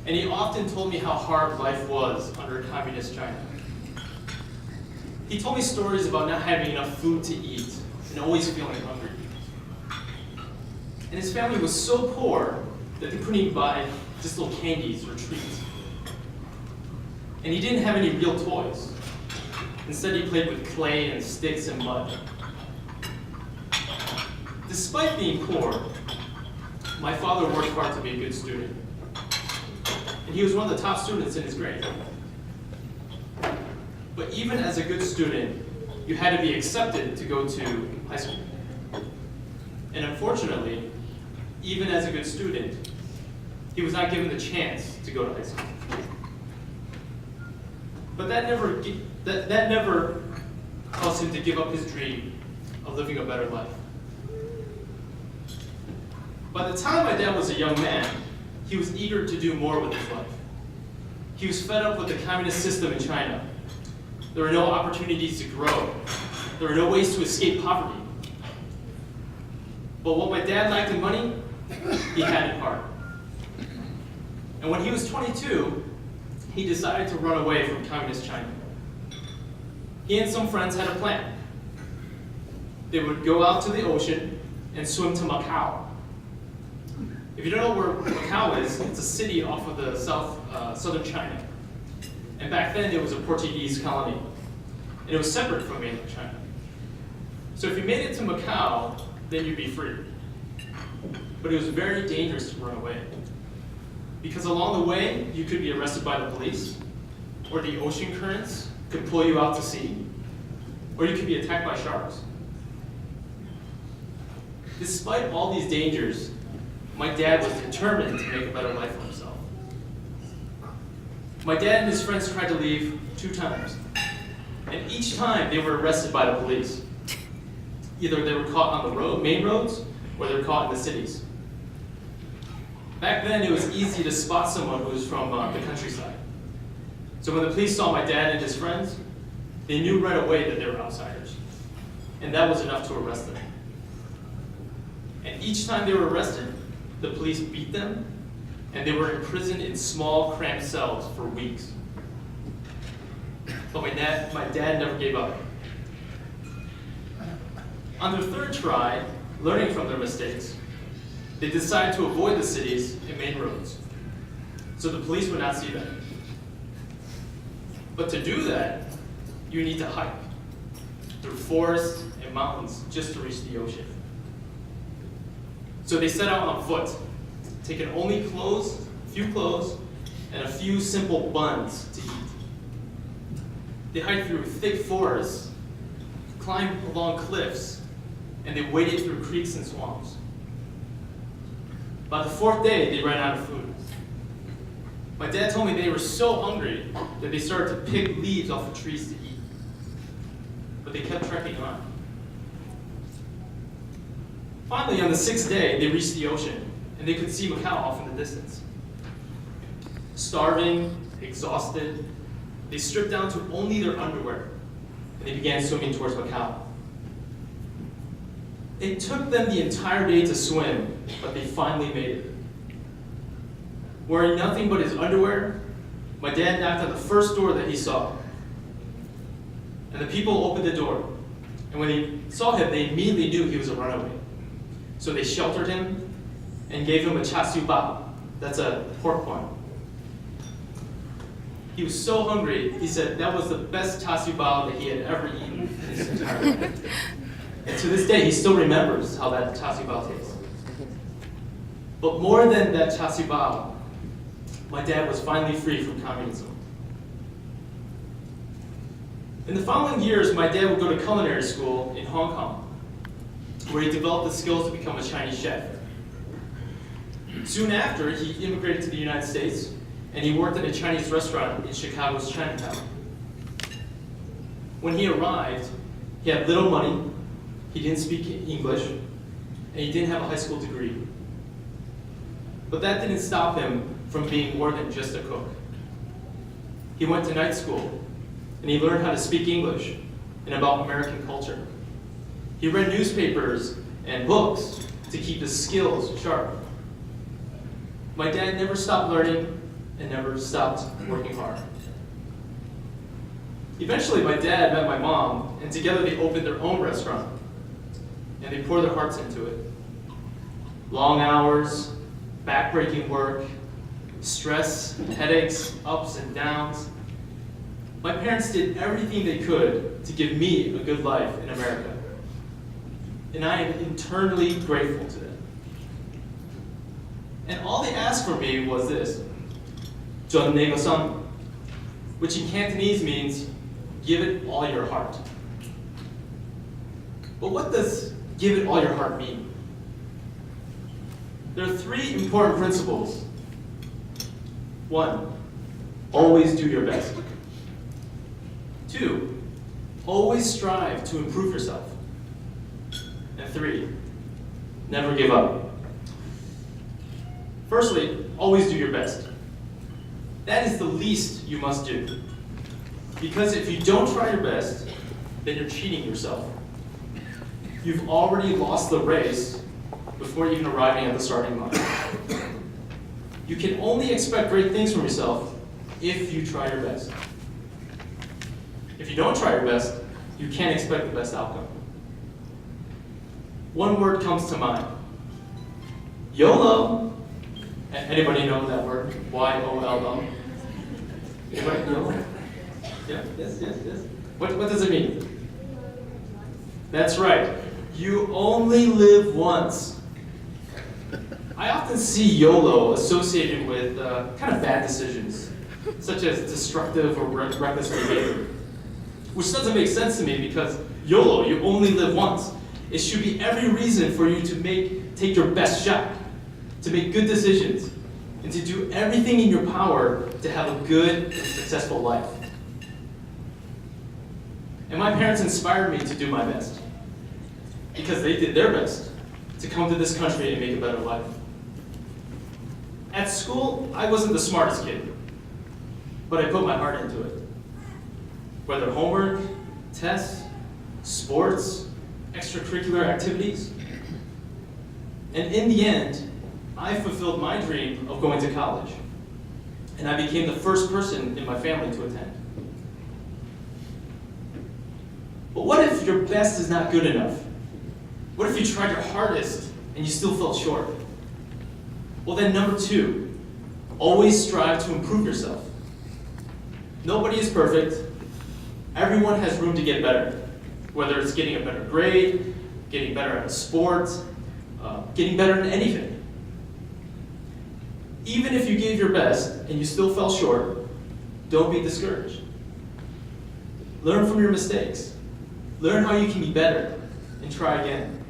and he often told me how hard life was under communist China. He told me stories about not having enough food to eat and always feeling hungry. And his family was so poor that they couldn't even buy just little candies or treats. And he didn't have any real toys. Instead, he played with clay and sticks and mud. Despite being poor, my father worked hard to be a good student. And he was one of the top students in his grade. But even as a good student, you had to be accepted to go to high school. And unfortunately, even as a good student, he was not given the chance to go to high school. But that never caused him to give up his dream of living a better life. By the time my dad was a young man, he was eager to do more with his life. He was fed up with the communist system in China. There were no opportunities to grow. There were no ways to escape poverty. But what my dad lacked in money, he had in heart. And when he was 22, he decided to run away from communist China. He and some friends had a plan. They would go out to the ocean and swim to Macau. If you don't know where Macau is, it's a city off of the southern China. And back then, it was a Portuguese colony. And it was separate from mainland China. So if you made it to Macau, then you'd be free. But it was very dangerous to run away. Because along the way, you could be arrested by the police, or the ocean currents could pull you out to sea, or you could be attacked by sharks. Despite all these dangers, my dad was determined to make a better life for himself. My dad and his friends tried to leave 2 times, and each time they were arrested by the police. Either they were caught on the main roads, or they were caught in the cities. Back then, it was easy to spot someone who was from the countryside. So when the police saw my dad and his friends, they knew right away that they were outsiders. And that was enough to arrest them. And each time they were arrested, the police beat them, and they were imprisoned in small, cramped cells for weeks. But my dad never gave up. On their 3rd try, learning from their mistakes, they decided to avoid the cities and main roads, so the police would not see them. But to do that, you need to hike through forests and mountains just to reach the ocean. So they set out on foot, taking only few clothes, and a few simple buns to eat. They hiked through thick forests, climbed along cliffs, and they waded through creeks and swamps. By the 4th day, they ran out of food. My dad told me they were so hungry that they started to pick leaves off of trees to eat. But they kept trekking on. Finally, on the 6th day, they reached the ocean, and they could see Macau off in the distance. Starving, exhausted, they stripped down to only their underwear, and they began swimming towards Macau. It took them the entire day to swim, but they finally made it. Wearing nothing but his underwear, my dad knocked on the first door that he saw. And the people opened the door. And when they saw him, they immediately knew he was a runaway. So they sheltered him and gave him a char siu bao. That's a pork bun. He was so hungry, he said that was the best char siu bao that he had ever eaten in his entire life. And to this day, he still remembers how that char siu bao tastes. But more than that char siu bao, my dad was finally free from communism. In the following years, my dad would go to culinary school in Hong Kong, where he developed the skills to become a Chinese chef. Soon after, he immigrated to the United States, and he worked in a Chinese restaurant in Chicago's Chinatown. When he arrived, he had little money, he didn't speak English, and he didn't have a high school degree. But that didn't stop him from being more than just a cook. He went to night school, and he learned how to speak English and about American culture. He read newspapers and books to keep his skills sharp. My dad never stopped learning, and never stopped working hard. Eventually, my dad met my mom, and together they opened their own restaurant, and they poured their hearts into it. Long hours, back-breaking work, stress, headaches, ups and downs. My parents did everything they could to give me a good life in America, and I am eternally grateful to them. And all they asked for me was this, "Jon ne son," which in Cantonese means, "Give it all your heart." But what does "give it all your heart" mean? There are three important principles. 1, always do your best. 2, always strive to improve yourself. And 3, never give up. Firstly, always do your best. That is the least you must do. Because if you don't try your best, then you're cheating yourself. You've already lost the race before even arriving at the starting line. You can only expect great things from yourself if you try your best. If you don't try your best, you can't expect the best outcome. One word comes to mind. YOLO. Anybody know that word? Y-O-L-O. Anybody know? Yeah, yes. What does it mean? That's right. You only live once. I often see YOLO associated with kind of bad decisions, such as destructive or reckless behavior, which doesn't make sense to me because YOLO, you only live once. It should be every reason for you to take your best shot, to make good decisions, and to do everything in your power to have a good and successful life. And my parents inspired me to do my best, because they did their best to come to this country and make a better life. At school, I wasn't the smartest kid, but I put my heart into it. Whether homework, tests, sports, extracurricular activities. And in the end, I fulfilled my dream of going to college, and I became the first person in my family to attend. But what if your best is not good enough? What if you tried your hardest and you still fell short? Well then, number 2, always strive to improve yourself. Nobody is perfect. Everyone has room to get better, whether it's getting a better grade, getting better at a sport, getting better in anything. Even if you gave your best and you still fell short, don't be discouraged. Learn from your mistakes. Learn how you can be better and try again.